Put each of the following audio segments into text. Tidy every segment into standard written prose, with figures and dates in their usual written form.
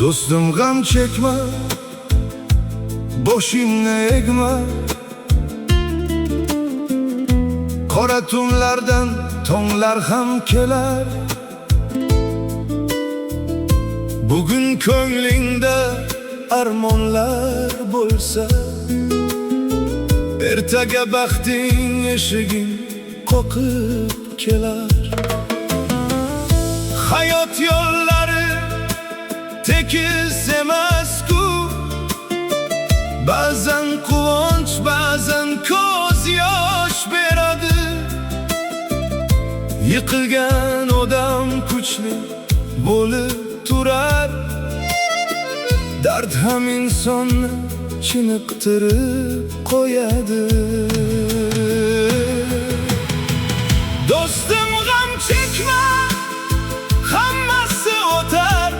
Do'stim g'am chekma, boshingni egma. Qora tunlardan tonglar ham kelar. Bugun ko'nglingda armonlar bo'lsa, ertaga baxting eshiging qoqib kelar. Hayot yo'llari tekis emas-ku, ba'zan quvonch, ba'zan ko'z yosh beradi. Yiqilgan odam kuchli bo'lib turar, dard ham insonni chiniqtirib qo'yadi. Do'stim g'am chekma, hammasi o'tar.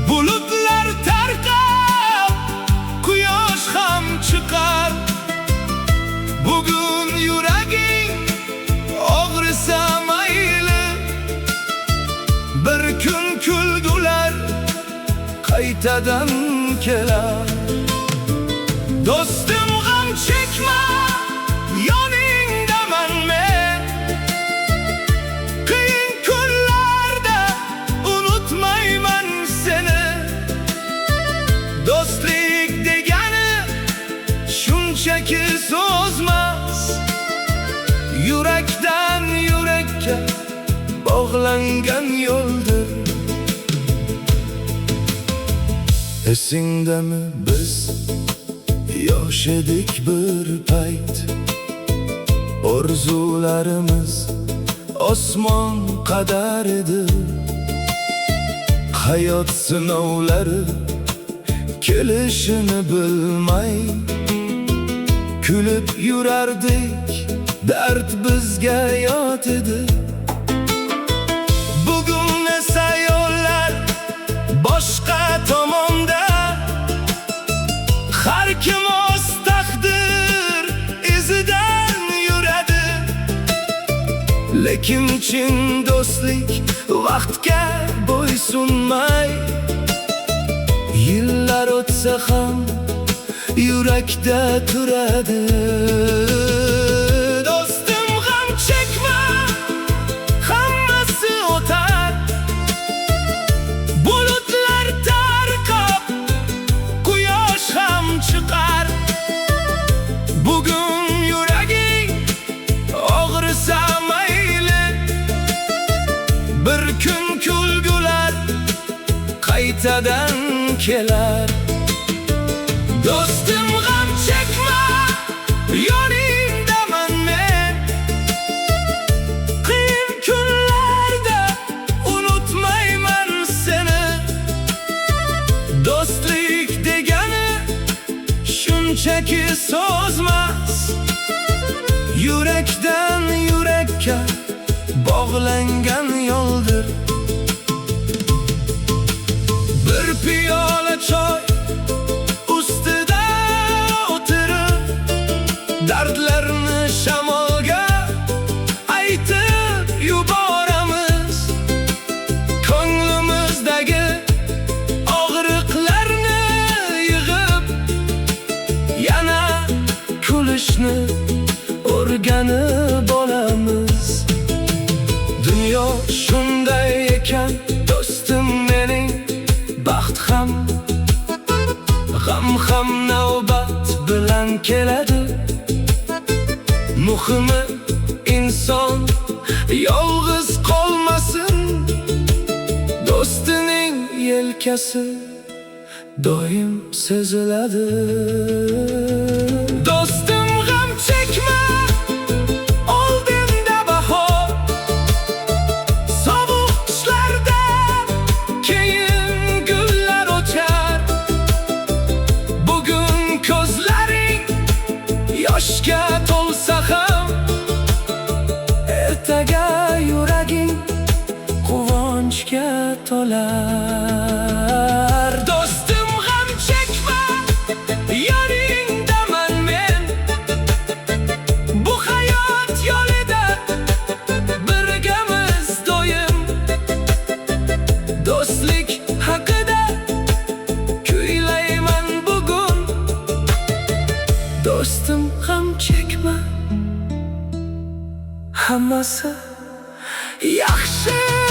Bulutlar tarqab, quyosh ham chiqar. Bugun yuraging og'risa mayli, bir kun kulgular qaytadan kelar. Do'stim g'am chekma, yoningdaman men. Qiyin kunlarda unutmayman seni. Do'stlik degani shunchaki so'zmas, yurakdan yurakka bog'langan yo'ldir. Esingdami biz yosh edik bir payt, orzularimiz osmon qadar edi. Hayot sinovlari kelishini bilmay kulib yurardik, dard bizga yot edi. Bugun esa yo'llar boshqa tomonda, har kim o'z taqdir izidan yuradi. Lekin chin do'stlik vaqtga bo'ysunmay, yillar o'tsa ham yurakda turadi. Do'stim g'am chekma, hammasi o'tar. Bulutlar tarqab, quyosh ham chiqar. Bugun yuraging og'risa mayli, bir kun kulgular qaytadan kelar. Do'stim g'am chekma, yoningdaman men. Qiyin kunlarda unutmayman seni. Do'stlik degani shunchaki so'zmas, yurakdan yurakka bog'langan yo'ldir. Bir piyola choy ustida o'tirib, dardlarni shamolga aytib yuboramiz. Ko'nglimizdagi og'riqlarni yig'ib, yana kulishni o'rganib olamiz. Dunyo shunday ekan do'stim mening, baxt ham g'am ham navbat bilan keladi. Muhimi inson yolg'iz qolmasin, do'stining yelkasi doim seziladi. Do'stim g'am chekma, oldinda bahor, sovuq qishlarda keyin gullar ochar. Bugun ko'zlaring yoshga to'lsa ham, ertaga yuraging quvonchga to'lar. Do'stim g'am chekma, yoningdaman men. Bu hayot yo'lida birgamiz doim. Do'stlik do'stim ham chekma, hammasi yaxshi.